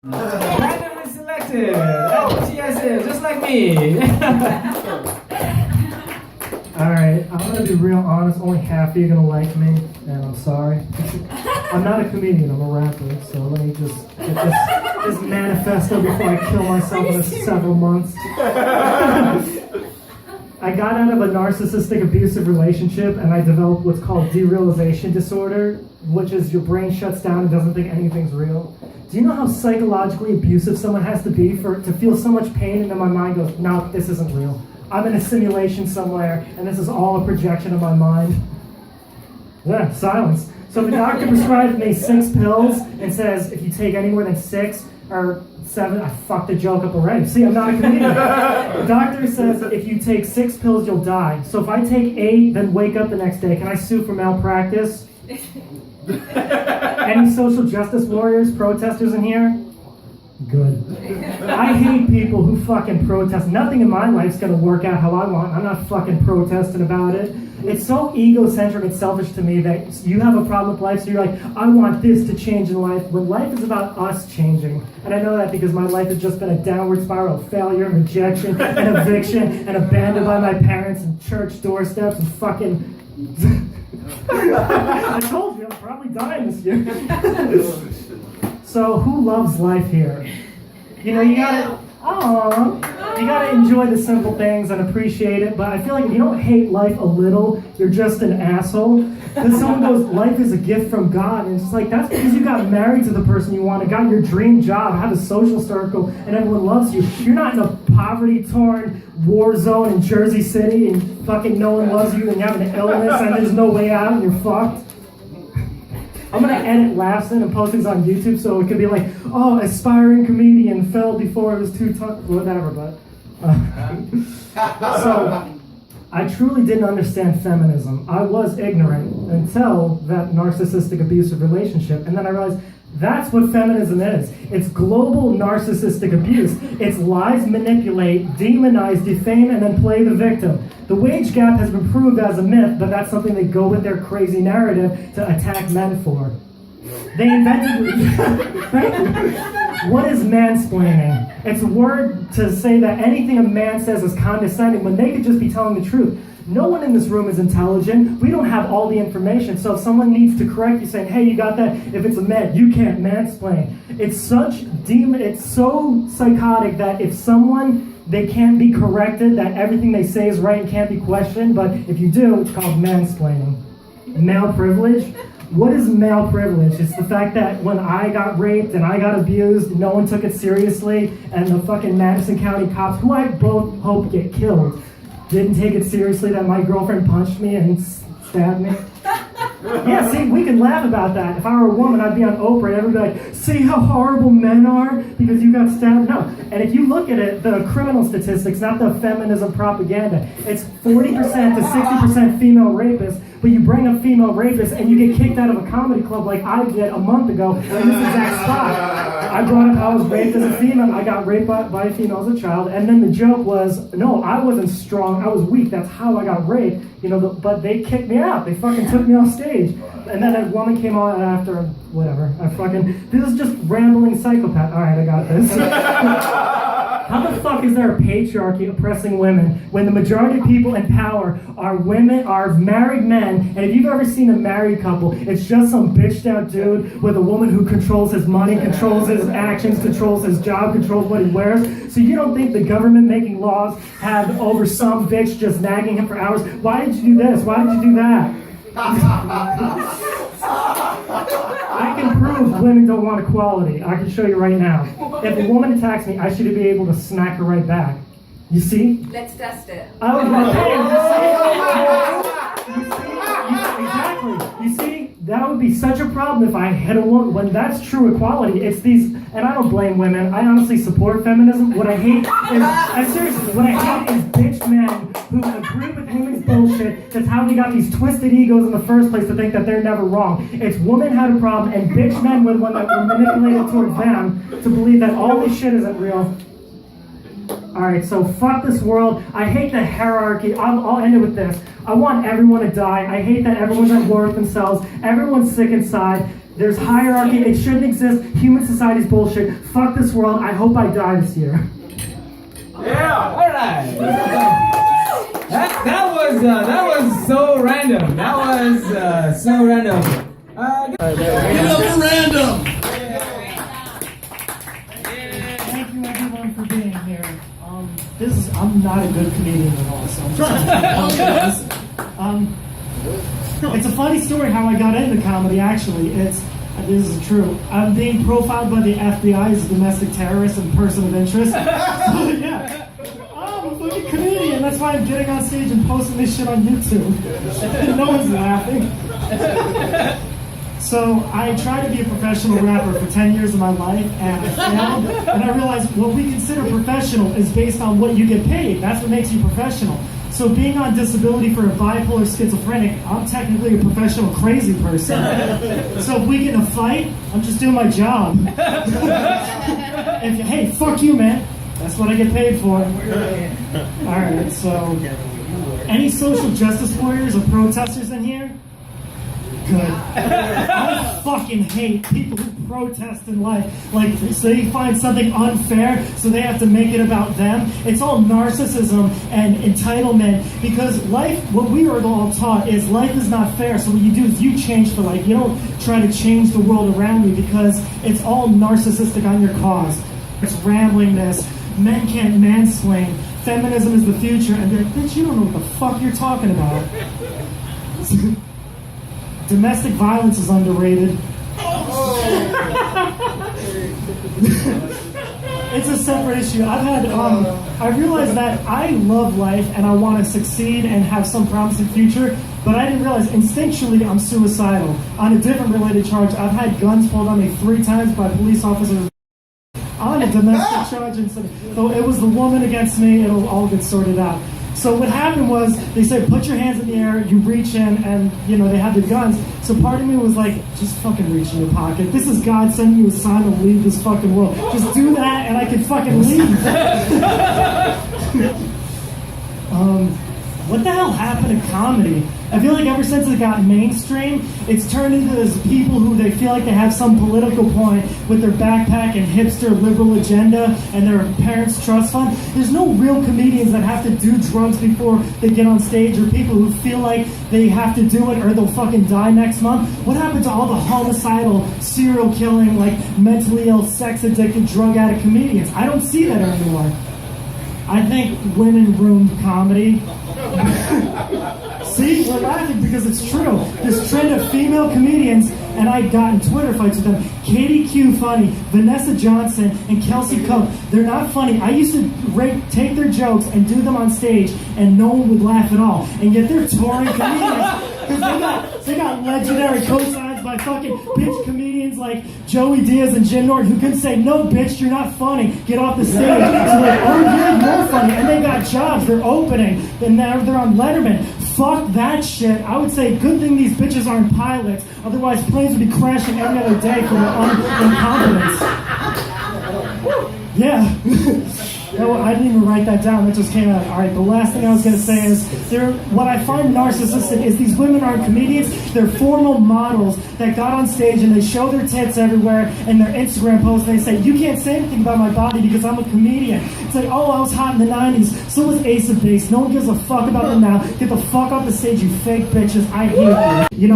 Randomly selected. That's what she said, just like me. Alright, I'm gonna be real honest. Only half of you are gonna like me, and I'm sorry. I'm not a comedian, I'm a rapper, so let me just get this manifesto before I kill myself in several months. I got out of a narcissistic abusive relationship and I developed what's called derealization disorder, which is your brain shuts down and doesn't think anything's real. Do you know how psychologically abusive someone has to be to feel so much pain and then my mind goes, no, this isn't real. I'm in a simulation somewhere and this is all a projection of my mind. Yeah, silence. So if a doctor prescribes me 6 pills and says if you take any more than 6 or 7, I fucked the joke up already. See, I'm not a comedian. The doctor says if you take 6 pills, you'll die. So if I take 8, then wake up the next day, can I sue for malpractice? Any social justice warriors, protesters in here? Good. I hate people who fucking protest. Nothing in my life's gonna work out how I want. I'm not fucking protesting about it. It's so egocentric and selfish to me that you have a problem with life, so you're like, I want this to change in life, when life is about us changing. And I know that because my life has just been a downward spiral of failure, rejection, and eviction, and abandoned by my parents, and church doorsteps, and fucking... I told you, I'm probably dying this year. So, who loves life here? You know, you gotta enjoy the simple things and appreciate it, but I feel like if you don't hate life a little, you're just an asshole. Because someone goes, life is a gift from God, and it's just like, that's because you got married to the person you wanted, got your dream job, have a social circle, and everyone loves you. You're not in a poverty-torn war zone in Jersey City, and fucking no one loves you, and you have an illness, and there's no way out, and you're fucked. I'm gonna edit laughs in and post things on YouTube so it could be like, oh, aspiring comedian fell before it was too tough, whatever, but. So, I truly didn't understand feminism. I was ignorant until that narcissistic abusive relationship, and then I realized that's what feminism is. It's global narcissistic abuse. It's lies, manipulate, demonize, defame, and then play the victim. The wage gap has been proved as a myth, but that's something they go with their crazy narrative to attack men for. They invented... What is mansplaining? It's a word to say that anything a man says is condescending when they could just be telling the truth. No one in this room is intelligent. We don't have all the information. So if someone needs to correct you saying, hey, you got that? If it's a man, you can't mansplain. It's so psychotic that if they can't be corrected, that everything they say is right and can't be questioned. But if you do, it's called mansplaining. Male privilege? What is male privilege? It's the fact that when I got raped and I got abused, no one took it seriously, and the fucking Madison County cops, who I both hope get killed, didn't take it seriously that my girlfriend punched me and stabbed me. Yeah, see, we can laugh about that. If I were a woman, I'd be on Oprah and everybody would be like, see how horrible men are because you got stabbed? No. And if you look at it, the criminal statistics, not the feminism propaganda, it's 40% to 60% female rapists, but you bring up female rapists and you get kicked out of a comedy club like I did a month ago in this exact spot. I brought up how I was raped as a female. I got raped by a female as a child, and then the joke was, no, I wasn't strong, I was weak, that's how I got raped. You know, but they kicked me out. They fucking took me off stage. And then a woman came on after, whatever. This is just rambling psychopath. All right, I got this. How the fuck is there a patriarchy oppressing women when the majority of people in power are women, are married men? And if you've ever seen a married couple, it's just some bitched out dude with a woman who controls his money, controls his actions, controls his job, controls what he wears. So you don't think the government making laws have over some bitch just nagging him for hours? Why did you do this? Why did you do that? I can prove women don't want equality. I can show you right now. If a woman attacks me, I should be able to smack her right back. You see? Let's test it. Oh, exactly. You see, that would be such a problem if I hit a woman. When that's true equality, it's these, and I don't blame women. I honestly support feminism. What I hate is bitch men who agree with women's bullshit. That's how they got these twisted egos in the first place to think that they're never wrong. It's women had a problem, and bitch men were the one that were manipulated towards them to believe that all this shit isn't real. Alright, so fuck this world. I hate the hierarchy. I'll end it with this. I want everyone to die. I hate that everyone's at war with themselves. Everyone's sick inside. There's hierarchy. It shouldn't exist. Human society's bullshit. Fuck this world. I hope I die this year. Yeah, all right. That was so random. That was so random. Give it up for RanDoM! Thank you everyone for being here. I'm not a good comedian at all, so I'm just it's a funny story how I got into comedy. Actually, this is true. I'm being profiled by the FBI as a domestic terrorist and person of interest. Yeah. I'm a fucking comedian. That's why I'm getting on stage and posting this shit on YouTube. No one's laughing. So I tried to be a professional rapper for 10 years of my life, and I failed. And I realized what we consider professional is based on what you get paid. That's what makes you professional. So being on disability for a bipolar schizophrenic, I'm technically a professional crazy person. So if we get in a fight, I'm just doing my job. Hey, fuck you, man. That's what I get paid for. Alright, so any social justice warriors or protesters in here? Good. I fucking hate people who protest in life. Like, so they find something unfair, so they have to make it about them. It's all narcissism and entitlement, because life, what we are all taught is life is not fair. So what you do is you change for life. You don't try to change the world around you, because it's all narcissistic on your cause. It's ramblingness. Men can't mansplain. Feminism is the future. And they're like, bitch, you don't know what the fuck you're talking about. Domestic violence is underrated. It's a separate issue. I realized that I love life and I want to succeed and have some promising future, but I didn't realize instinctually I'm suicidal. On a different related charge, I've had guns pulled on me 3 times by police officers. On a domestic charge incident. So it was the woman against me. It'll all get sorted out. So what happened was, they said, put your hands in the air, you reach in, and, they had the guns. So part of me was like, just fucking reach in your pocket. This is God sending you a sign to leave this fucking world. Just do that, and I can fucking leave. What the hell happened to comedy? I feel like ever since it got mainstream, it's turned into this people who they feel like they have some political point with their backpack and hipster liberal agenda and their parents' trust fund. There's no real comedians that have to do drugs before they get on stage, or people who feel like they have to do it or they'll fucking die next month. What happened to all the homicidal, serial killing, like mentally ill, sex addicted, drug addict comedians? I don't see that anymore. I think women ruined comedy. See, we're laughing because it's true. This trend of female comedians, and I got in Twitter fights with them. Katie Q funny, Vanessa Johnson, and Kelsey Cope. They're not funny. I used to take their jokes and do them on stage, and no one would laugh at all. And yet they're touring comedians because they got legendary cosigns by fucking bitch comedians like Joey Diaz and Jim Norton, who couldn't say, no, bitch, you're not funny. Get off the stage. So they're like, oh, yeah, you're funny. And they got jobs. They're opening. And now they're on Letterman. Fuck that shit. I would say, good thing these bitches aren't pilots. Otherwise, planes would be crashing every other day for their incompetence. Yeah. No, I didn't even write that down. That just came out. All right, the last thing I was going to say is, what I find narcissistic is these women aren't comedians. They're formal models that got on stage and they show their tits everywhere in their Instagram posts, and they say, you can't say anything about my body because I'm a comedian. It's like, oh, I was hot in the 90s. So was Ace of Base. No one gives a fuck about them now. Get the fuck off the stage, you fake bitches. I hate you.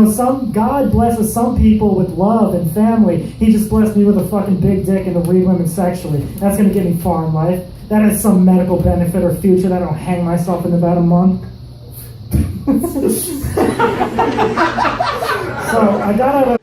God blesses some people with love and family. He just blessed me with a fucking big dick and to read women sexually. That's going to get me far in life. That has some medical benefit or future that I don't hang myself in about a month. So I got out of...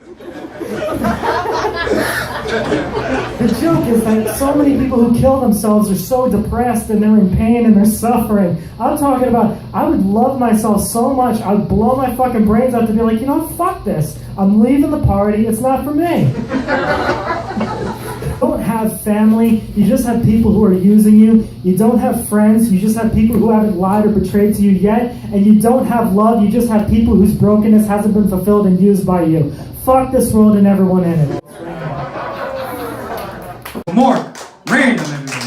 The joke is that so many people who kill themselves are so depressed and they're in pain and they're suffering. I'm talking about, I would love myself so much, I would blow my fucking brains out to be like, fuck this. I'm leaving the party, it's not for me. You don't have family, you just have people who are using you. You don't have friends, you just have people who haven't lied or betrayed to you yet. And you don't have love, you just have people whose brokenness hasn't been fulfilled and used by you. Fuck this world and everyone in it. More RanDoM, everybody.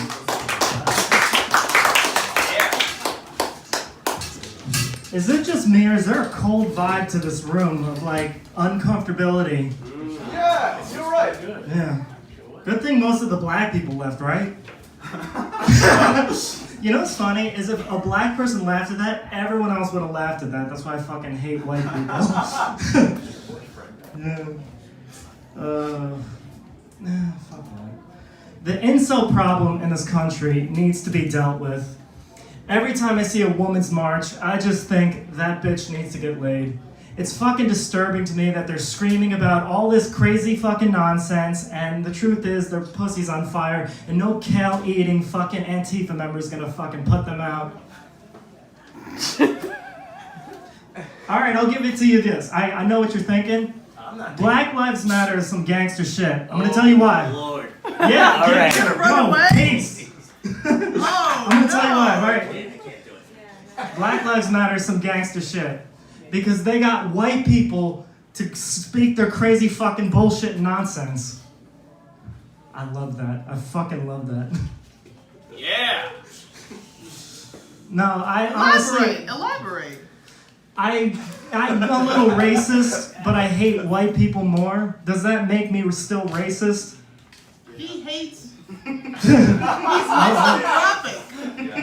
Is it just me, or is there a cold vibe to this room of like uncomfortability? Yeah! Yeah. Good thing most of the black people left, right? You know what's funny is if a black person laughed at that, everyone else would have laughed at that. That's why I fucking hate white people. Fuck that. The incel problem in this country needs to be dealt with. Every time I see a woman's march, I just think that bitch needs to get laid. It's fucking disturbing to me that they're screaming about all this crazy fucking nonsense, and the truth is their pussy's on fire, and no kale-eating fucking Antifa member is gonna fucking put them out. Alright, I'll give it to you this. I know what you're thinking. Black Lives Matter is some gangster shit. I'm gonna tell you why. Lord. Yeah, All right. Go, peace. I'm gonna tell you why, right? Black Lives Matter is some gangster shit. Because they got white people to speak their crazy fucking bullshit and nonsense. I love that. I fucking love that. Yeah. No, I honestly... Elaborate. I'm a little racist, but I hate white people more. Does that make me still racist? He hates. He's misanthropic.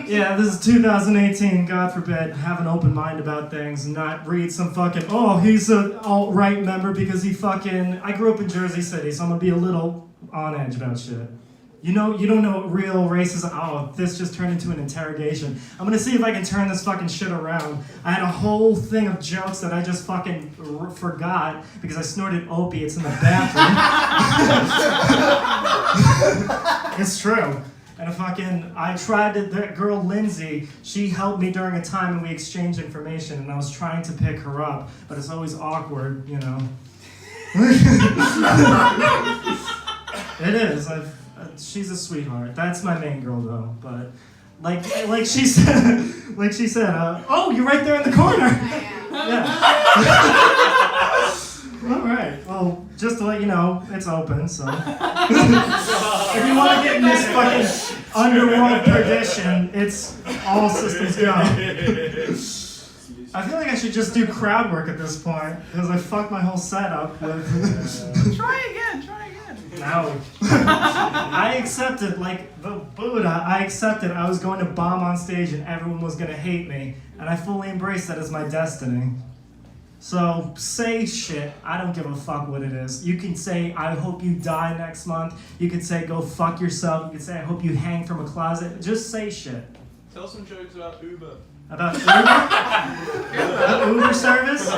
Yeah, this is 2018, God forbid, have an open mind about things and not read some fucking, oh, he's an alt-right member because he fucking, I grew up in Jersey City, so I'm gonna be a little on edge about shit. You don't know what real racism, oh, this just turned into an interrogation. I'm gonna see if I can turn this fucking shit around. I had a whole thing of jokes that I just fucking forgot because I snorted opiates in the bathroom. It's true. And I tried to, that girl Lindsay, she helped me during a time and we exchanged information and I was trying to pick her up, but it's always awkward, you know. It is, she's a sweetheart. That's my main girl though, but like she said, oh, you're right there in the corner. Yeah. All right. Well, just to let you know, it's open. So if you want to get in this fucking underworld perdition, it's all systems go. I feel like I should just do crowd work at this point because I fucked my whole setup with. Try again. No. I accepted, like the Buddha, I accepted I was going to bomb on stage and everyone was going to hate me, and I fully embraced that as my destiny. So, say shit. I don't give a fuck what it is. You can say, I hope you die next month. You can say, go fuck yourself. You can say, I hope you hang from a closet. Just say shit. Tell some jokes about Uber. About Uber? The Uber service?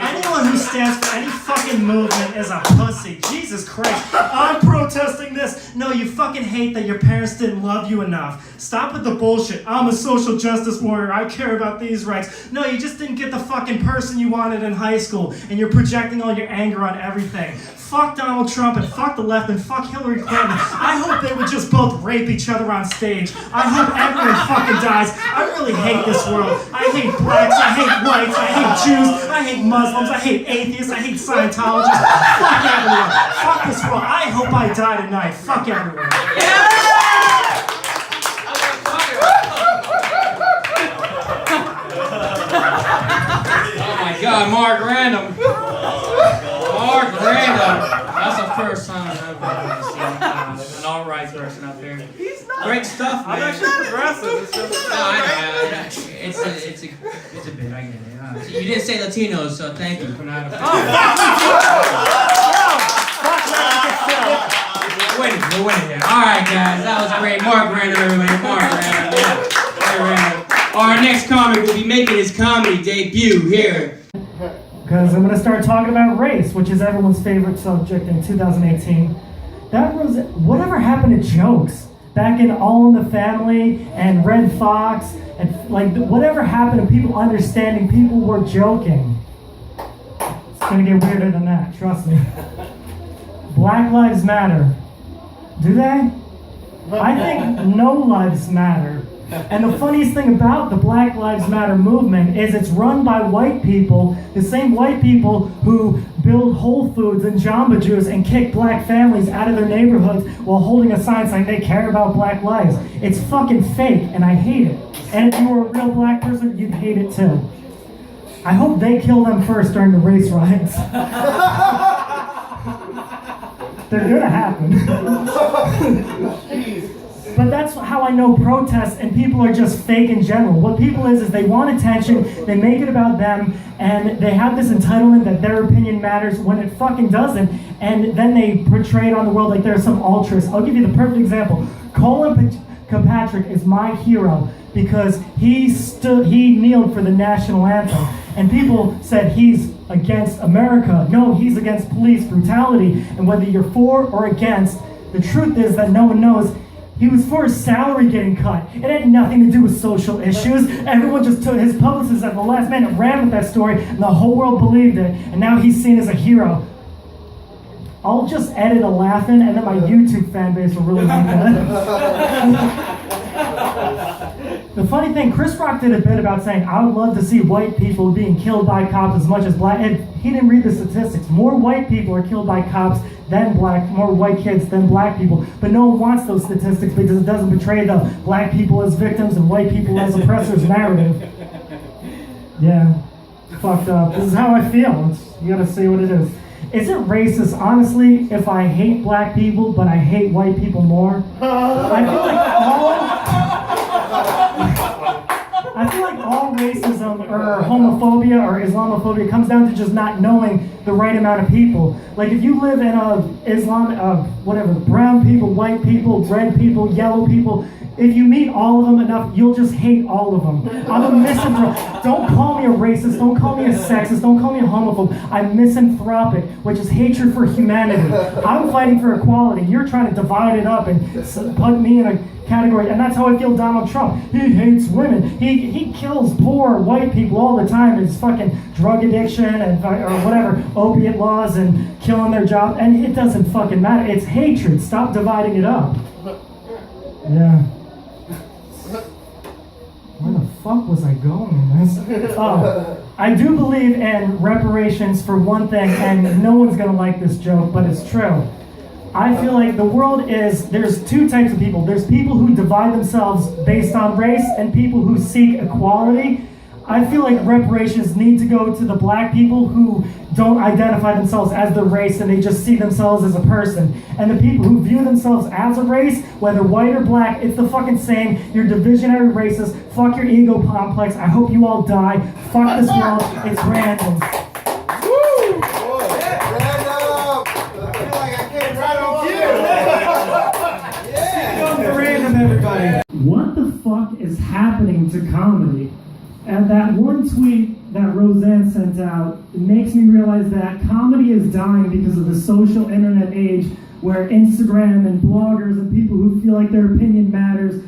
Anyone who stands for any fucking movement is a pussy. Jesus Christ. I'm protesting this. No, you fucking hate that your parents didn't love you enough. Stop with the bullshit. I'm a social justice warrior. I care about these rights. No, you just didn't get the fucking person you wanted in high school, and you're projecting all your anger on everything. Fuck Donald Trump and fuck the left and fuck Hillary Clinton. I hope they would just both rape each other on stage. I hope everyone fucking dies. I really hate this world. I hate blacks, I hate whites, I hate Jews, I hate Muslims, I hate atheists, I hate Scientologists. Fuck everyone. Fuck this world. I hope I die tonight. Fuck everyone. Oh my God, Mark RanDoM. Mark RanDoM. That's the first time I've ever seen an alt-right person up here. Great stuff, man. I'm actually progressive. It's just No, I know. It's a bit. I get it. You didn't say Latinos, so thank you for not. We're winning here. All right, guys, that was great. Mark RanDoM, everybody. Mark RanDoM. Yeah. Our next comic will be making his comedy debut here. Because I'm going to start talking about race, which is everyone's favorite subject in 2018. That was whatever happened to jokes back in All in the Family and Red Fox, and like whatever happened to people understanding people were joking. It's going to get weirder than that, trust me. Black Lives Matter. Do they? I think no lives matter. And the funniest thing about the Black Lives Matter movement is it's run by white people, the same white people who build Whole Foods and Jamba Juice and kick black families out of their neighborhoods while holding a sign saying they care about black lives. It's fucking fake, and I hate it. And if you were a real black person, you'd hate it too. I hope they kill them first during the race riots. They're gonna happen. But that's how I know protests and people are just fake in general. What people is they want attention, they make it about them, and they have this entitlement that their opinion matters when it fucking doesn't, and then they portray it on the world like they're some altruist. I'll give you the perfect example. Colin Kirkpatrick is my hero because he kneeled for the national anthem, and people said he's against America. No, he's against police brutality, and whether you're for or against, the truth is that no one knows. He was for his salary getting cut. It had nothing to do with social issues. Everyone just took his publicist at the last minute, ran with that story, and the whole world believed it, and now he's seen as a hero. I'll just edit a laughing, and then my YouTube fan base will really like that. The funny thing, Chris Rock did a bit about saying, I would love to see white people being killed by cops as much as black. And he didn't read the statistics. More white people are killed by cops than black, more white kids than black people. But no one wants those statistics because it doesn't betray the black people as victims and white people as oppressors narrative. Yeah, fucked up. This is how I feel. You gotta say what it is. Is it racist, honestly, if I hate black people, but I hate white people more? I feel like all racism or homophobia or Islamophobia comes down to just not knowing the right amount of people. Like if you live in brown people, white people, red people, yellow people, if you meet all of them enough, you'll just hate all of them. I'm a misanthrope. Don't call me a racist, don't call me a sexist, don't call me a homophobe. I'm misanthropic, which is hatred for humanity. I'm fighting for equality. You're trying to divide it up and put me in a category, and that's how I feel Donald Trump. He hates women. He kills poor white people all the time. His fucking drug addiction and or whatever, opiate laws and killing their job, and it doesn't fucking matter. It's hatred. Stop dividing it up. Yeah. Where the fuck was I going in this? Oh, I do believe in reparations for one thing, and no one's gonna like this joke, but it's true. I feel like the world there's two types of people. There's people who divide themselves based on race and people who seek equality. I feel like reparations need to go to the black people who don't identify themselves as their race and they just see themselves as a person. And the people who view themselves as a race, whether white or black, it's the fucking same. You're divisionary racist. Fuck your ego complex. I hope you all die. Fuck this world. It's random. Woo! RanDoM! I feel like I came right on cue. Yeah! Random, everybody. What the fuck is happening to comedy? And that one tweet that Roseanne sent out, it makes me realize that comedy is dying because of the social internet age where Instagram and bloggers and people who feel like their opinion matters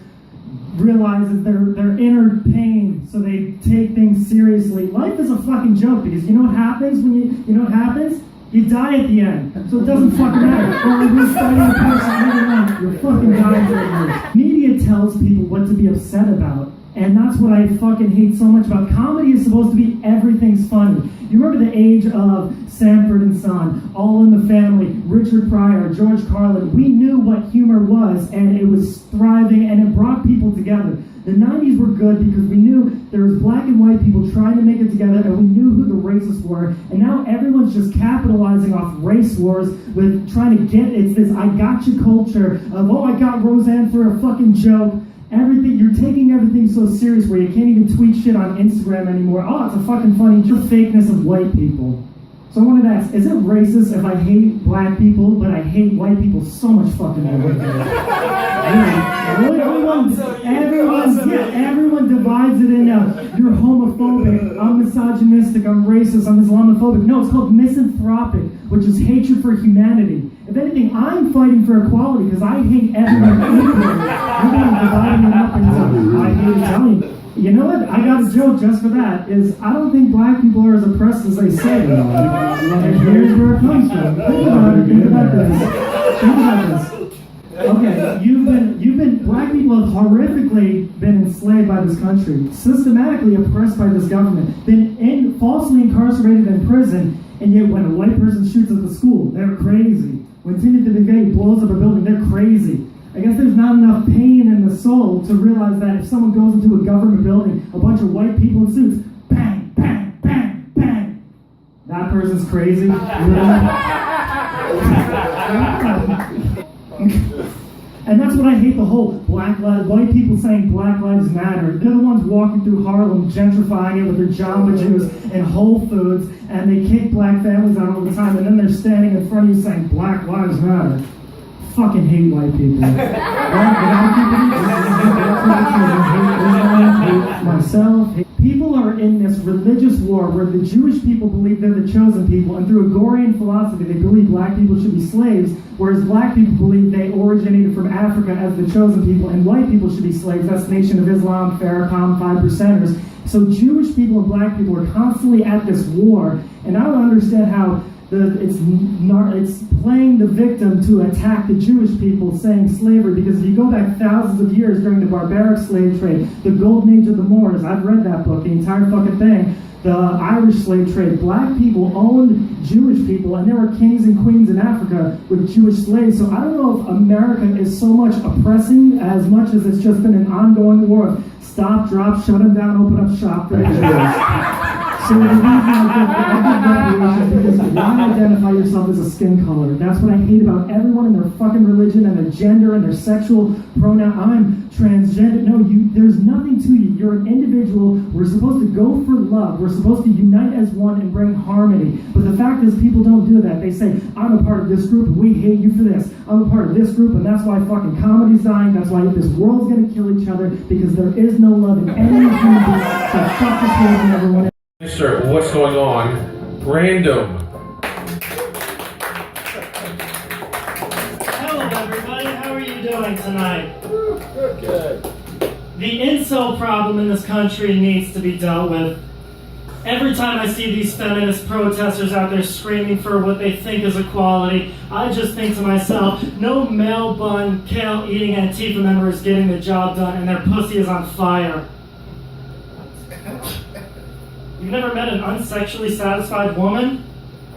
realizes their inner pain, so they take things seriously. Life is a fucking joke because you know what happens when you know what happens? You die at the end, so it doesn't fucking matter. Or you're studying a person living life, you're fucking dying for it. Media tells people what to be upset about. And that's what I fucking hate so much about comedy. Is supposed to be everything's funny. You remember the age of Sanford and Son, All in the Family, Richard Pryor, George Carlin. We knew what humor was, and it was thriving, and it brought people together. The 90s were good because we knew there was black and white people trying to make it together, and we knew who the racists were. And now everyone's just capitalizing off race wars with trying to get, it's this I gotcha culture of, oh, I got Roseanne for a fucking joke. Everything, you're taking everything so serious where you can't even tweet shit on Instagram anymore. Oh, it's a fucking funny joke. Fakeness of white people. So I wanted to ask, is it racist if I hate black people, but I hate white people so much fucking more? Really? Everyone divides it into, you're homophobic, I'm misogynistic, I'm racist, I'm Islamophobic. No, it's called misanthropic, which is hatred for humanity. If anything, I'm fighting for equality because I hate everyone equally. You're being dividing it up into, I hate Italian. You know what? I got a joke just for that. I don't think black people are as oppressed as they say. And here's where it comes from. Think about this. Okay, black people have horrifically been enslaved by this country, systematically oppressed by this government, been falsely incarcerated in prison, and yet when a white person shoots at the school, they're crazy. When Timothy McVeigh blows up a building, they're crazy. I guess there's not enough pain in the soul to realize that if someone goes into a government building, a bunch of white people in suits, bang, bang, bang, That person's crazy. And that's what I hate, the whole white people saying Black Lives Matter. They're the ones walking through Harlem, gentrifying it with their Jamba Juice and Whole Foods, and they kick black families out all the time, and then they're standing in front of you saying Black Lives Matter. Fucking hate white people. Hate myself. People are in this religious war where the Jewish people believe they're the chosen people, and through Agorian philosophy they believe black people should be slaves, whereas black people believe they originated from Africa as the chosen people, and white people should be slaves. That's Nation of Islam, Farrakhan, 5%ers. So Jewish people and black people are constantly at this war, and I don't understand how it's playing the victim to attack the Jewish people, saying slavery, because if you go back thousands of years during the barbaric slave trade, the golden age of the Moors, I've read that book, the entire fucking thing, the Irish slave trade, black people owned Jewish people, and there were kings and queens in Africa with Jewish slaves. So I don't know if America is so much oppressing as much as it's just been an ongoing war of stop, drop, shut them down, open up shop for the Jews. So the reason I give reparations is because why identify yourself as a skin color? That's what I hate about everyone and their fucking religion and their gender and their sexual pronoun. I'm transgender. No, there's nothing to you. You're an individual. We're supposed to go for love. We're supposed to unite as one and bring harmony. But the fact is people don't do that. They say, I'm a part of this group and we hate you for this. I'm a part of this group and that's why fucking comedy's dying. That's why this world's going to kill each other, because there is no love in any human being. So fuck this world and everyone else. Sir, what's going on? RanDoM. Hello everybody, how are you doing tonight? Good. The incel problem in this country needs to be dealt with. Every time I see these feminist protesters out there screaming for what they think is equality, I just think to myself, no male bun, kale eating Antifa member is getting the job done and their pussy is on fire. You've never met an unsexually satisfied woman?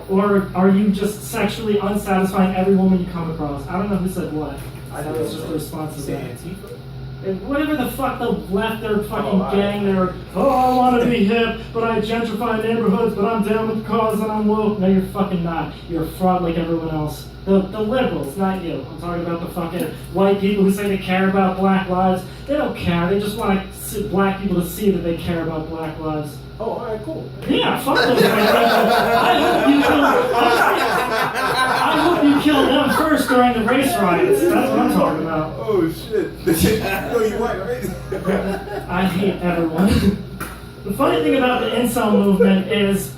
Or are you just sexually unsatisfying every woman you come across? I don't know who said what. That was just the response to that. Whatever the fuck the left, their fucking gang, they're, I want to be hip, but I gentrify neighborhoods, but I'm down with the cause and I'm woke. No, you're fucking not. You're a fraud like everyone else. The liberals, not you. I'm talking about the fucking white people who say they care about black lives. They don't care. They just want black people to see that they care about black lives. Oh, all right, cool. Yeah, fuck those white people. I hope you kill them first during the race riots. That's what I'm talking about. Oh, shit. No, you white, right? I hate everyone. The funny thing about the incel movement is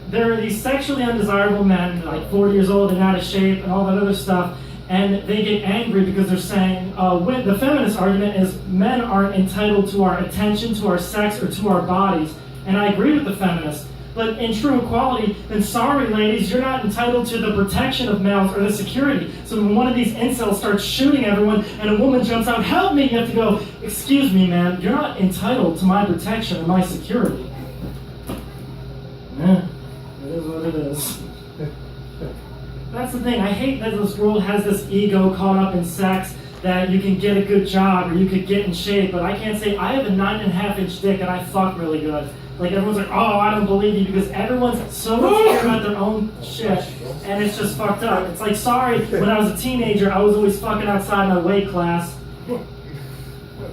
there are these sexually undesirable men, like 40 years old and out of shape and all that other stuff, and they get angry because they're saying, the feminist argument is men aren't entitled to our attention, to our sex, or to our bodies. And I agree with the feminists. But in true equality, then sorry ladies, you're not entitled to the protection of males or the security. So when one of these incels starts shooting everyone and a woman jumps out, help me, you have to go, excuse me man, you're not entitled to my protection or my security. It is what it is. That's the thing, I hate that this world has this ego caught up in sex, that you can get a good job or you could get in shape, but I can't say I have a 9.5-inch dick and I fuck really good. Like everyone's like, oh, I don't believe you, because everyone's so much care about their own shit, and it's just fucked up. It's like, sorry, when I was a teenager, I was always fucking outside my weight class.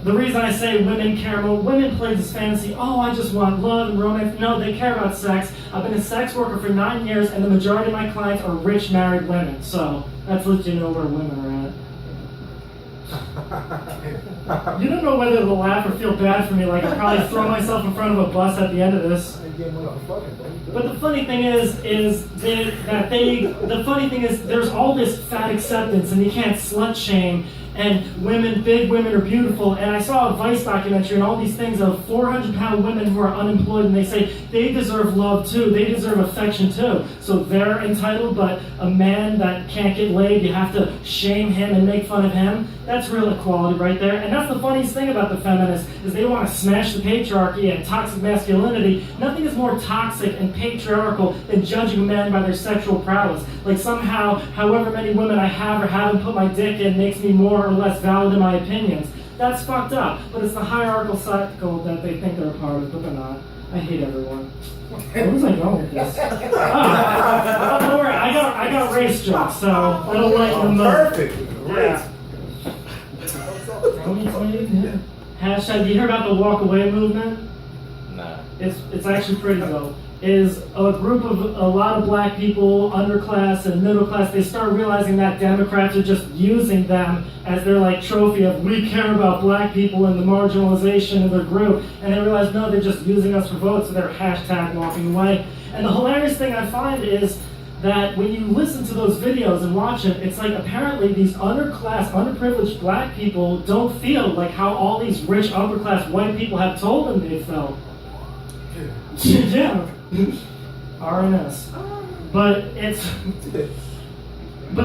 The reason I say women care more, women play this fantasy, oh, I just want love and romance. No, they care about sex. I've been a sex worker for 9 years, and the majority of my clients are rich married women, so that's let you know where women are at. You don't know whether to laugh or feel bad for me, like I'll probably throw myself in front of a bus at the end of this. But the funny thing is there's all this fat acceptance and you can't slut shame, and women, big women are beautiful, and I saw a Vice documentary and all these things of 400-pound women who are unemployed, and they say they deserve love too, they deserve affection too. So they're entitled, but a man that can't get laid, you have to shame him and make fun of him. That's real equality right there. And that's the funniest thing about the feminists, is they want to smash the patriarchy and toxic masculinity. Nothing is more toxic and patriarchal than judging a man by their sexual prowess. Like somehow, however many women I have or haven't put my dick in makes me more or less valid in my opinions. That's fucked up, but it's the hierarchical cycle that they think they're a part of, but they're not. I hate everyone. Where was I going with this? Don't worry, I got race jokes, so it'll lighten the mood. Perfect. Yeah. Hashtag, do you hear about the walk away movement? Nah. It's actually pretty dope. Is a group of a lot of black people, underclass and middle class, they start realizing that Democrats are just using them as their like trophy of we care about black people and the marginalization of their group. And they realize no, they're just using us for votes, so they're hashtag walking away. And the hilarious thing I find is that when you listen to those videos and watch it, it's like apparently these underclass, underprivileged black people don't feel like how all these rich, upper-class white people have told them they felt. Yeah. RNS. But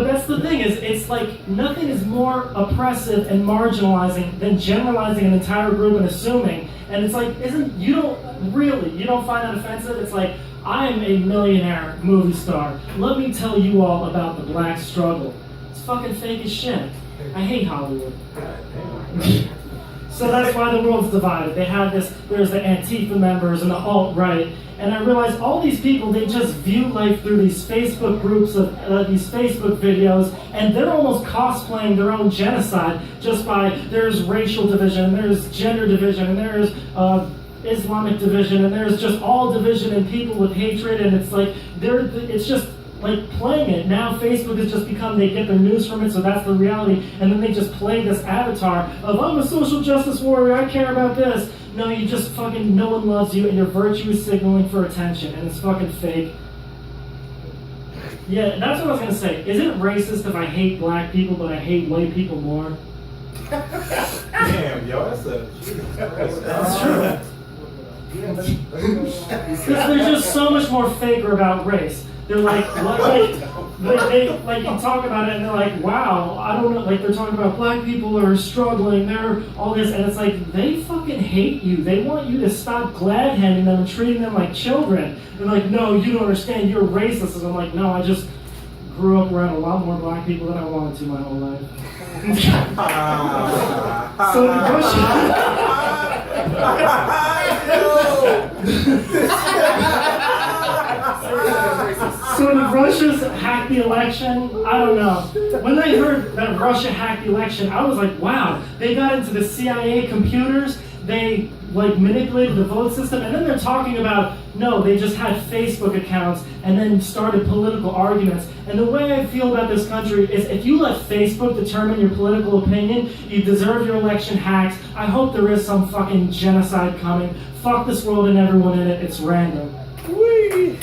that's the thing, is it's like nothing is more oppressive and marginalizing than generalizing an entire group and assuming. And it's like, you don't find that offensive? It's like, I'm a millionaire movie star. Let me tell you all about the black struggle. It's fucking fake as shit. I hate Hollywood. So that's why the world's divided. They have there's the Antifa members and the alt-right. And I realized all these people, they just view life through these Facebook groups of these Facebook videos, and they're almost cosplaying their own genocide just by, there's racial division, there's gender division, and there's Islamic division, and there's just all division and people with hatred, and it's like, it's just like playing it. Now Facebook has just become, they get their news from it, so that's the reality, and then they just play this avatar of, I'm a social justice warrior, I care about this. No, you just fucking, no one loves you, and your virtue is signaling for attention, and it's fucking fake. Yeah, that's what I was gonna say. Is it racist if I hate black people, but I hate white people more? Damn, yo, that's That's true. Because they're just so much more faker about race. They're like you talk about it and they're like, wow, I don't know, like they're talking about black people are struggling, they're all this, and it's like, they fucking hate you. They want you to stop glad-handing them and treating them like children. They're like, no, you don't understand, you're racist. And I'm like, no, I just grew up around a lot more black people than I wanted to my whole life. So the So when Russia's hacked the election, I don't know. When I heard that Russia hacked the election, I was like, wow, they got into the CIA computers, they like manipulated the vote system, and then they're talking about, no, they just had Facebook accounts and then started political arguments. And the way I feel about this country is if you let Facebook determine your political opinion, you deserve your election hacked. I hope there is some fucking genocide coming. Fuck this world and everyone in it, it's random. Whee!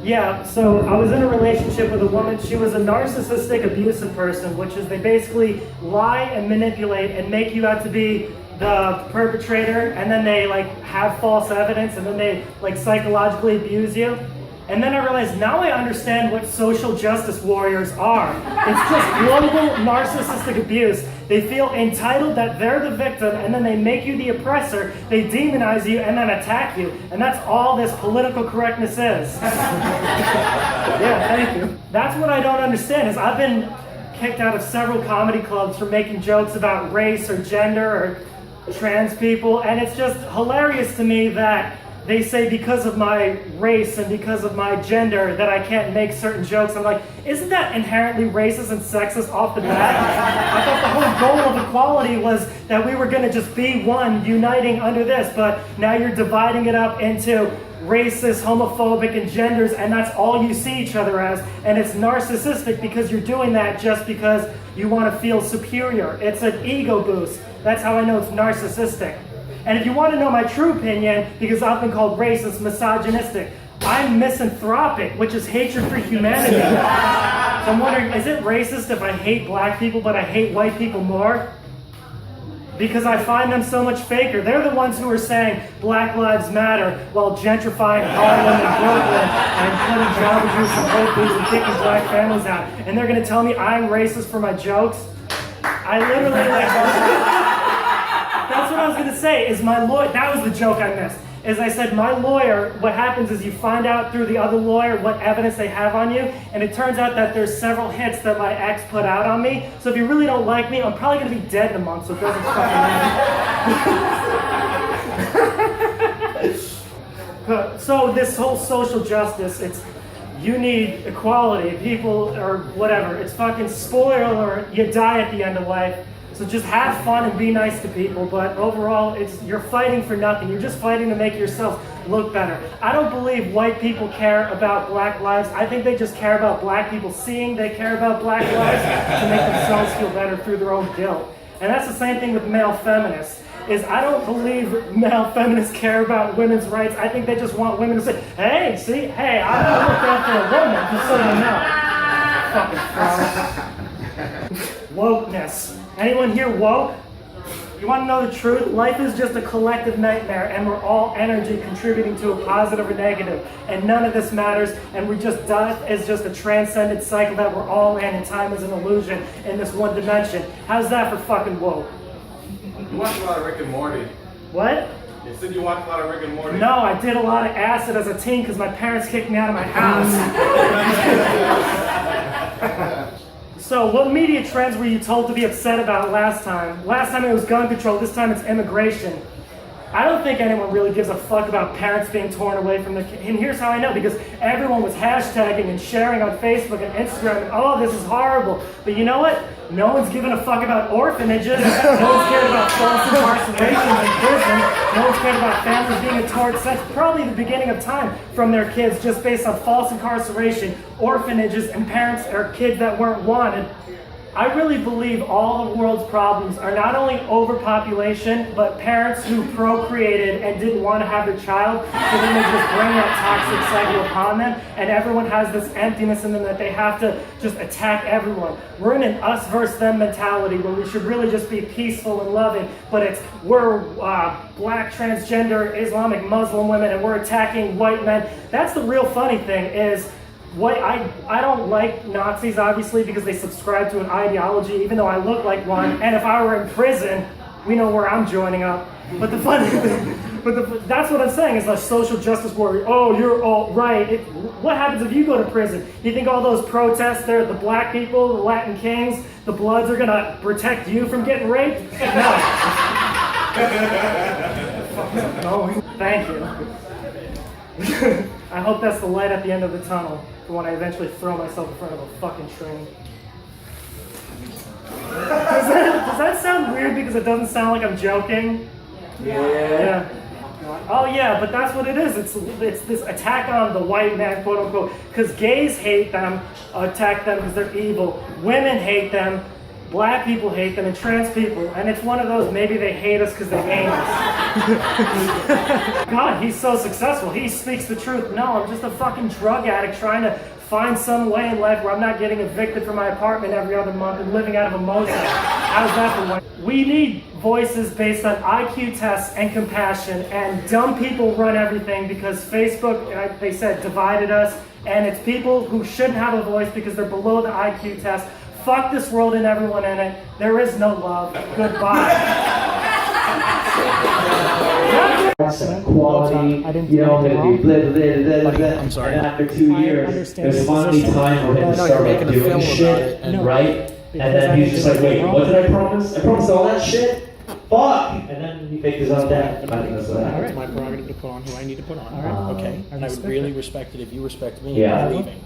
Yeah, so I was in a relationship with a woman. She was a narcissistic, abusive person, which is they basically lie and manipulate and make you out to be the perpetrator, and then they like have false evidence, and then they like psychologically abuse you. And then I realized, now I understand what social justice warriors are. It's just global narcissistic abuse. They feel entitled that they're the victim, and then they make you the oppressor, they demonize you, and then attack you. And that's all this political correctness is. Yeah, thank you. That's what I don't understand, is I've been kicked out of several comedy clubs for making jokes about race or gender or trans people, and it's just hilarious to me that they say because of my race and because of my gender that I can't make certain jokes. I'm like, isn't that inherently racist and sexist off the bat? I thought the whole goal of equality was that we were gonna just be one, uniting under this, but now you're dividing it up into racist, homophobic, and genders, and that's all you see each other as, and it's narcissistic because you're doing that just because you want to feel superior. It's an ego boost. That's how I know it's narcissistic. And if you want to know my true opinion, because I've been called racist, misogynistic, I'm misanthropic, which is hatred for humanity. So I'm wondering, is it racist if I hate black people but I hate white people more? Because I find them so much faker. They're the ones who are saying Black Lives Matter while gentrifying Harlem and Brooklyn and putting Java Juice and Whole Foods and kicking black families out. And they're going to tell me I'm racist for my jokes? I literally like... That's what I was going to say, is my lawyer... That was the joke I missed. is I said, my lawyer, what happens is you find out through the other lawyer what evidence they have on you, and it turns out that there's several hits that my ex put out on me. So if you really don't like me, I'm probably going to be dead in a month, so it doesn't fucking matter. So this whole social justice, it's you need equality, people, or whatever. It's fucking spoiler alert, you die at the end of life. So just have fun and be nice to people, but overall, you're fighting for nothing. You're just fighting to make yourself look better. I don't believe white people care about black lives. I think they just care about black people seeing they care about black lives to make themselves feel better through their own guilt. And that's the same thing with male feminists. I don't believe male feminists care about women's rights. I think they just want women to say, hey, see, hey, I'm gonna look out for a woman, just so you know. Fucking wokeness. Anyone here woke? You want to know the truth? Life is just a collective nightmare, and we're all energy contributing to a positive or negative, and none of this matters, and death is just a transcendent cycle that we're all in, and time is an illusion in this one dimension. How's that for fucking woke? You watch a lot of Rick and Morty. What? You said you watch a lot of Rick and Morty. No, I did a lot of acid as a teen because my parents kicked me out of my house. So what media trends were you told to be upset about last time? Last time it was gun control, this time it's immigration. I don't think anyone really gives a fuck about parents being torn away from their kids. And here's how I know, because everyone was hashtagging and sharing on Facebook and Instagram, and, oh, this is horrible. But you know what? No one's giving a fuck about orphanages. No one's cared about false incarcerations in prison. No one's cared about families being torn since probably the beginning of time from their kids, just based on false incarceration, orphanages, and parents or kids that weren't wanted. I really believe all the world's problems are not only overpopulation, but parents who procreated and didn't want to have their child, so then they just bring that toxic cycle upon them, and everyone has this emptiness in them that they have to just attack everyone. We're in an us versus them mentality where we should really just be peaceful and loving, but we're black, transgender, Islamic, Muslim women, and we're attacking white men. That's the real funny thing is, I don't like Nazis, obviously, because they subscribe to an ideology, even though I look like one. And if I were in prison, we know where I'm joining up. But the funny thing, that's what I'm saying, is like social justice warrior. Oh, you're all right. What happens if you go to prison? You think all those protests there, the black people, the Latin kings, the Bloods are going to protect you from getting raped? No. Oh, thank you. I hope that's the light at the end of the tunnel for when I eventually throw myself in front of a fucking train. Does that sound weird because it doesn't sound like I'm joking? Yeah. Oh yeah, but that's what it is. It's this attack on the white man, quote unquote, because gays hate them, attack them because they're evil. Women hate them. Black people hate them, and trans people, and it's one of those, maybe they hate us because they hate us. God, he's so successful. He speaks the truth. No, I'm just a fucking drug addict trying to find some way in life where I'm not getting evicted from my apartment every other month and living out of a motel. How's that for one? We need voices based on IQ tests and compassion, and dumb people run everything because Facebook, they said, divided us, and it's people who shouldn't have a voice because they're below the IQ test. Fuck this world and everyone in it. There is no love. Goodbye. Quality, you know, I'm sorry. And after 2 years, there's finally time for him to start like doing shit, right? And then he's just like, wait, what did I promise? I promised all that shit? Fuck! And then he faked his own death. I think that's what happened. It's my prerogative to put on who I need to put on. Okay. And I would really respect it if you respect me. Yeah. I'm leaving.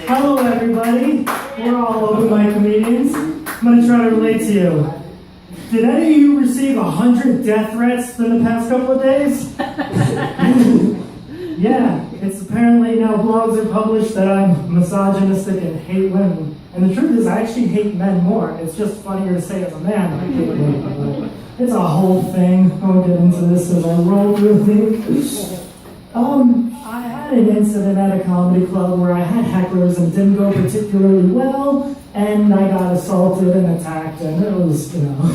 Hello everybody, we're all open mic comedians. I'm going to try to relate to you. Did any of you receive 100 death threats in the past couple of days? Yeah, it's apparently now blogs are published that I'm misogynistic and hate women. And the truth is I actually hate men more. It's just funnier to say as a man. I hate women. It's a whole thing. I'll get into this as I roll through things. I had an incident at a comedy club where I had hecklers and didn't go particularly well, and I got assaulted and attacked, and it was, you know.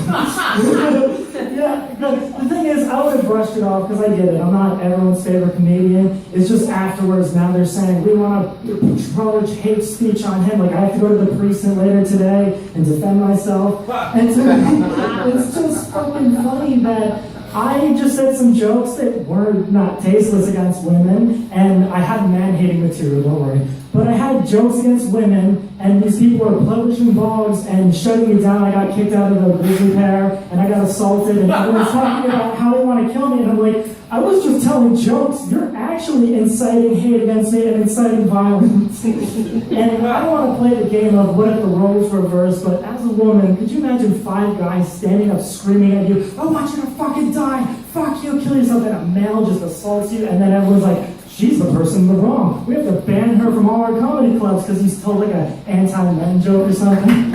Yeah, the thing is, I would have brushed it off because I get it. I'm not everyone's favorite comedian. It's just afterwards, now they're saying, we want to approach hate speech on him. Like, I have to go to the precinct later today and defend myself. And to me, it's just fucking funny that I just said some jokes that were not tasteless against women, and I had man-hating material, don't worry. But I had jokes against women, and these people were publishing blogs and shutting me down. I got kicked out of the grizzly pair, and I got assaulted, and everyone's talking about how they want to kill me, and I'm like, I was just telling jokes. You're actually inciting hate against me and inciting violence. And I don't want to play the game of what if the roles reversed, but as a woman, could you imagine 5 guys standing up screaming at you, I want you to fucking die, fuck you, kill yourself, and a male just assaults you, and then everyone's like, she's the person in the wrong. We have to ban her from all our comedy clubs because he's told like an anti-men joke or something.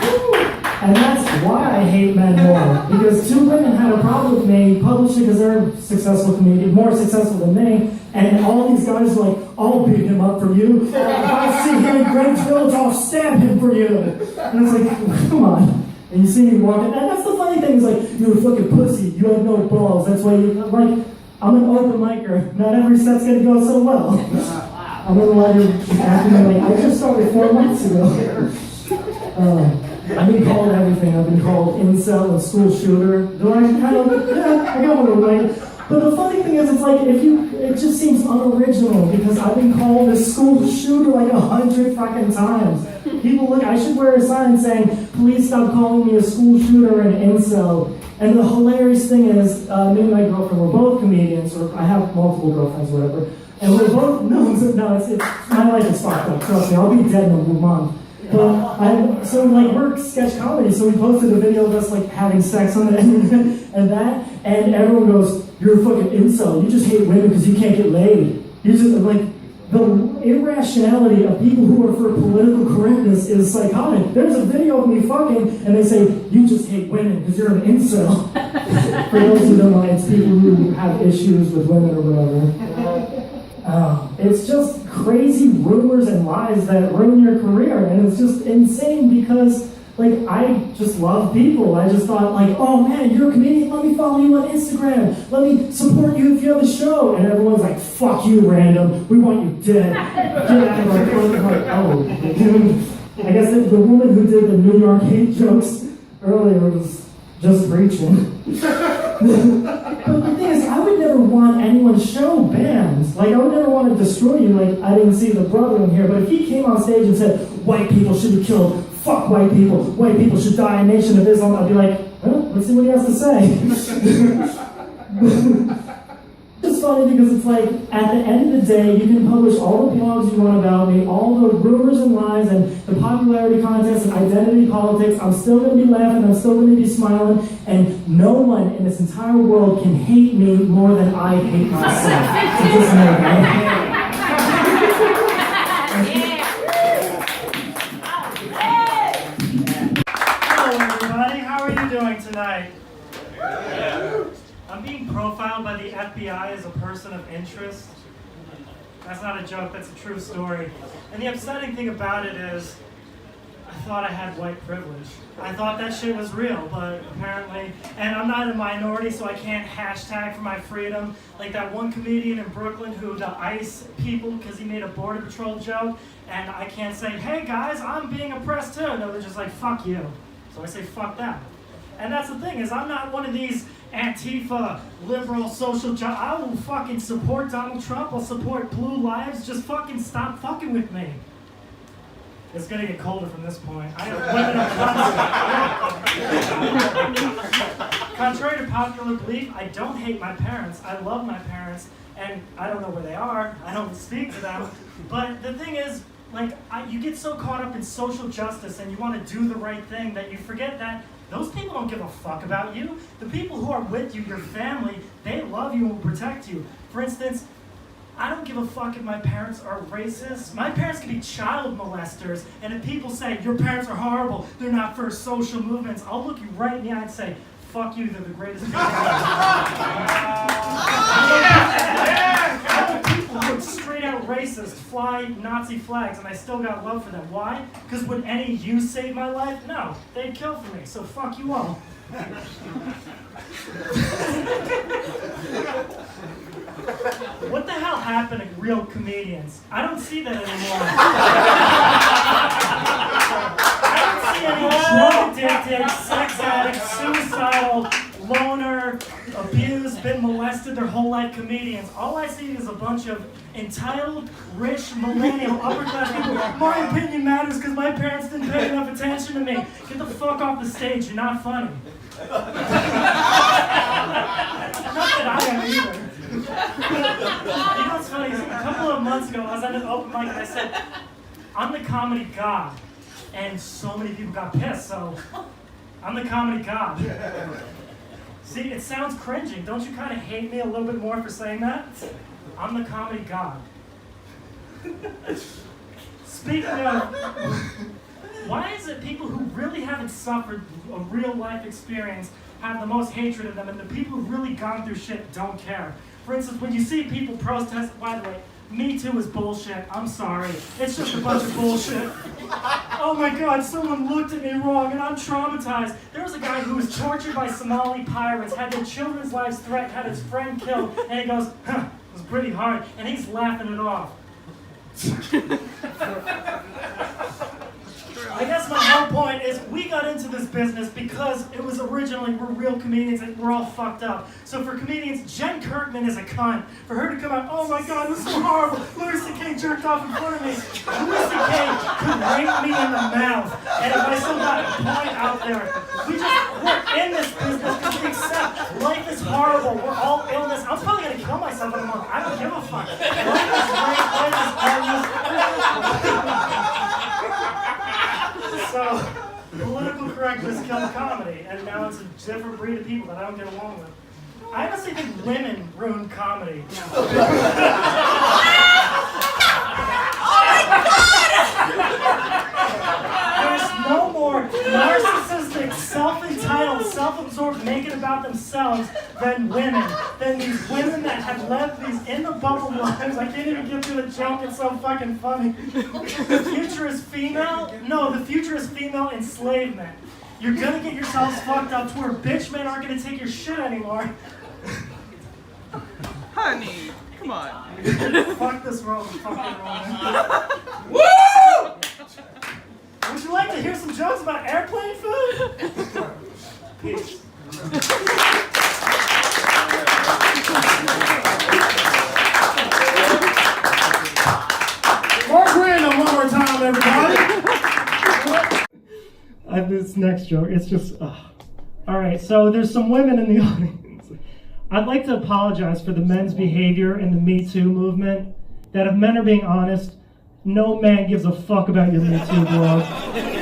And that's why I hate men more. Because 2 women had a problem with me, published it because they're successful comedian, more successful than me, and all these guys were like, I'll beat him up for you. If I see him in Greenwich Village, I'll stab him for you. And it's like, come on. And you see me walking, and that's the funny thing, is like, you're a fucking pussy, you have no balls, that's why you, like, I'm an open micer. Not every set's gonna go so well. I'm gonna let you ask me like, I just started 4 months ago. I've been called everything. I've been called incel and school shooter. Do I kind of, yeah, I got one right. But the funny thing is, it's like, it just seems unoriginal because I've been called a school shooter like 100 fucking times. People look, I should wear a sign saying, please stop calling me a school shooter and incel. And the hilarious thing is, me and my girlfriend, we're both comedians, or I have multiple girlfriends, whatever. And we're both, no, it's my life is fucked up, trust me, I'll be dead in a month. But so like we're sketch comedy, so we posted a video of us like having sex on the internet and everyone goes, you're a fucking incel, you just hate women because you can't get laid. You just like, the irrationality of people who are for political correctness is psychotic. There's a video of me fucking, and they say, you just hate women because you're an incel. For those who don't know, it's people who have issues with women or whatever. It's just crazy rumors and lies that ruin your career, and it's just insane because, like, I just love people. I just thought, like, oh man, you're a comedian, let me follow you on Instagram. Let me support you if you have a show. And everyone's like, fuck you, RanDoM. We want you dead. Get out of our club. Like, oh. I guess the woman who did the New York hate jokes earlier was just preaching. But the thing is, I would never want anyone's show banned. Like, I would never want to destroy you. Like, I didn't see the brother in here, but if he came on stage and said, white people should be killed, fuck white people should die, a nation of Islam, I'd be like, well, let's see what he has to say. It's funny because it's like, at the end of the day, you can publish all the blogs you want about me, all the rumors and lies and the popularity contests and identity politics. I'm still going to be laughing, I'm still going to be smiling, and no one in this entire world can hate me more than I hate myself. So just know that. How are you doing tonight? I'm being profiled by the FBI as a person of interest. That's not a joke, that's a true story. And the upsetting thing about it is, I thought I had white privilege. I thought that shit was real, but apparently, and I'm not a minority, so I can't hashtag for my freedom. Like that one comedian in Brooklyn who the ICE people, because he made a Border Patrol joke, and I can't say, hey guys, I'm being oppressed too. No, they're just like, fuck you. So I say, fuck them. And that's the thing, is I'm not one of these Antifa, liberal, social I will fucking support Donald Trump, I'll support Blue Lives, just fucking stop fucking with me. It's gonna get colder from this point. I have women of constant. Contrary to popular belief, I don't hate my parents. I love my parents, and I don't know where they are. I don't speak to them. But the thing is, like, you get so caught up in social justice and you want to do the right thing that you forget that those people don't give a fuck about you. The people who are with you, your family, they love you and will protect you. For instance, I don't give a fuck if my parents are racist. My parents can be child molesters, and if people say, your parents are horrible, they're not for social movements, I'll look you right in the eye and say, fuck you, they're the greatest people people who are straight out racist, fly Nazi flags, and I still got love for them. Why? Because would any of you save my life? No, they'd kill for me, so fuck you all. What the hell happened to real comedians? I don't see that anymore. I don't see any drug addicted, sex addict, suicidal, loner, abused, been molested their whole life comedians. All I see is a bunch of entitled, rich, millennial, upper class people. My opinion matters because my parents didn't pay enough attention to me. Get the fuck off the stage, you're not funny. Not that I am either. You know what's funny? A couple of months ago, I was at an open mic and I said, I'm the comedy god. And so many people got pissed, so I'm the comedy god. See, it sounds cringing. Don't you kind of hate me a little bit more for saying that? I'm the comedy god. Speaking of, why is it people who really haven't suffered a real life experience have the most hatred of them, and the people who've really gone through shit don't care? For instance, when you see people protest, by the way, Me Too is bullshit. I'm sorry. It's just a bunch of bullshit. Oh my God, someone looked at me wrong and I'm traumatized. There was a guy who was tortured by Somali pirates, had their children's lives threatened, had his friend killed, and he goes, huh, it was pretty hard, and he's laughing it off. I guess my whole point is we got into this business because it was originally we're real comedians and we're all fucked up. So for comedians, Jen Kirkman is a cunt. For her to come out, oh my God, this is so horrible. Louis C.K. jerked off in front of me. Louis C.K. could rape me in the mouth. And if I still got a point out there, we're in this business because we accept life is horrible. We're all illness. I'm probably going to kill myself in a month. I don't give a fuck. Life is great. Life is illness. So, political correctness killed comedy, and now it's a different breed of people that I don't get along with. I honestly think women ruin comedy. Oh my God! There's no more narcissistic, self-entitled, self-absorbed, make it about themselves than women. Than these women that have led these in the bubble lives. I can't even get through the joke, it's so fucking funny. The future is female? No, the future is female enslavement. You're gonna get yourselves fucked up to where bitch men aren't gonna take your shit anymore. Honey, come on. Fuck this world, fucking wrong. Woo! Would you like to hear some jokes about airplane food? Peace. Mark RanDoM one more time, everybody. This next joke, it's just, all right, so there's some women in the audience. I'd like to apologize for the men's behavior in the Me Too movement, that if men are being honest, no man gives a fuck about your Me Too blog.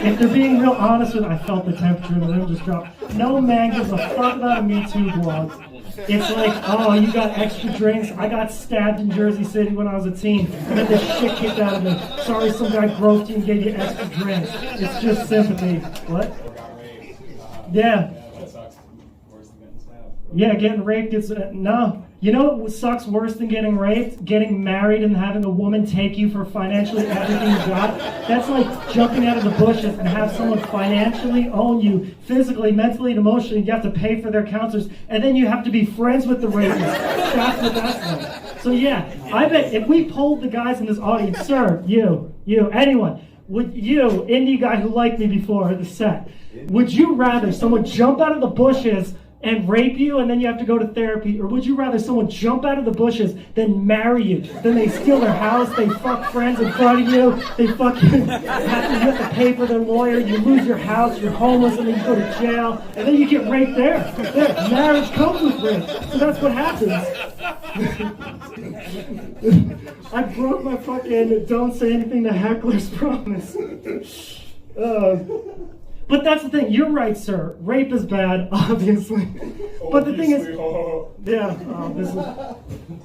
If they're being real honest with, I felt the temperature in the room just drop. No man gives a fuck about a Me Too blog. It's like, oh, you got extra drinks. I got stabbed in Jersey City when I was a teen. I got the shit kicked out of me. Sorry, some guy groped you and gave you extra drinks. It's just sympathy. What? Yeah. Yeah, getting raped is no. You know what sucks worse than getting raped? Getting married and having a woman take you for financially everything you got. That's like jumping out of the bushes and have someone financially own you, physically, mentally, and emotionally. You have to pay for their counselors, and then you have to be friends with the rapist. That's what that's like. So yeah, I bet if we polled the guys in this audience, sir, you, anyone, would you, indie guy who liked me before the set, would you rather someone jump out of the bushes and rape you and then you have to go to therapy, or would you rather someone jump out of the bushes then marry you, then they steal their house, they fuck friends in front of you, they fucking you have to pay for their lawyer, you lose your house, you're homeless, and then you go to jail, and then you get raped there. Marriage comes with rape, so that's what happens. I broke my fucking don't say anything to hecklers promise. But that's the thing. You're right, sir. Rape is bad, obviously. But the thing is,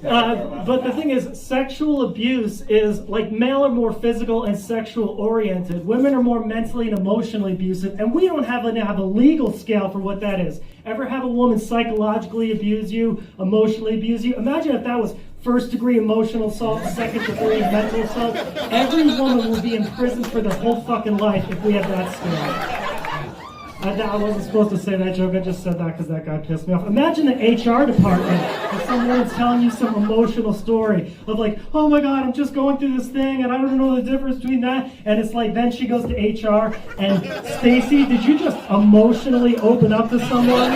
but the thing is, sexual abuse is like male are more physical and sexual oriented. Women are more mentally and emotionally abusive, and we don't have a legal scale for what that is. Ever have a woman psychologically abuse you, emotionally abuse you? Imagine if that was first-degree emotional assault, second-degree mental assault. Every woman would be in prison for their whole fucking life if we had that scale. I wasn't supposed to say that joke, I just said that because that guy pissed me off. Imagine the HR department if someone's telling you some emotional story of like, oh my God, I'm just going through this thing and I don't know the difference between that. And it's like, then she goes to HR and, Stacy, did you just emotionally open up to someone?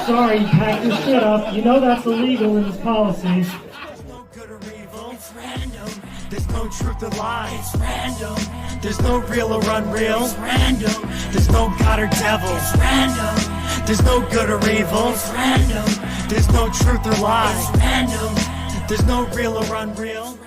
Sorry, pack your shit up. You know that's illegal in this policy. There's no good or evil, it's random. There's no truth or lie, it's random. There's no real or unreal, it's random. There's no God or devil, it's random. There's no good or evil, it's random. There's no truth or lie, it's random. There's no real or unreal.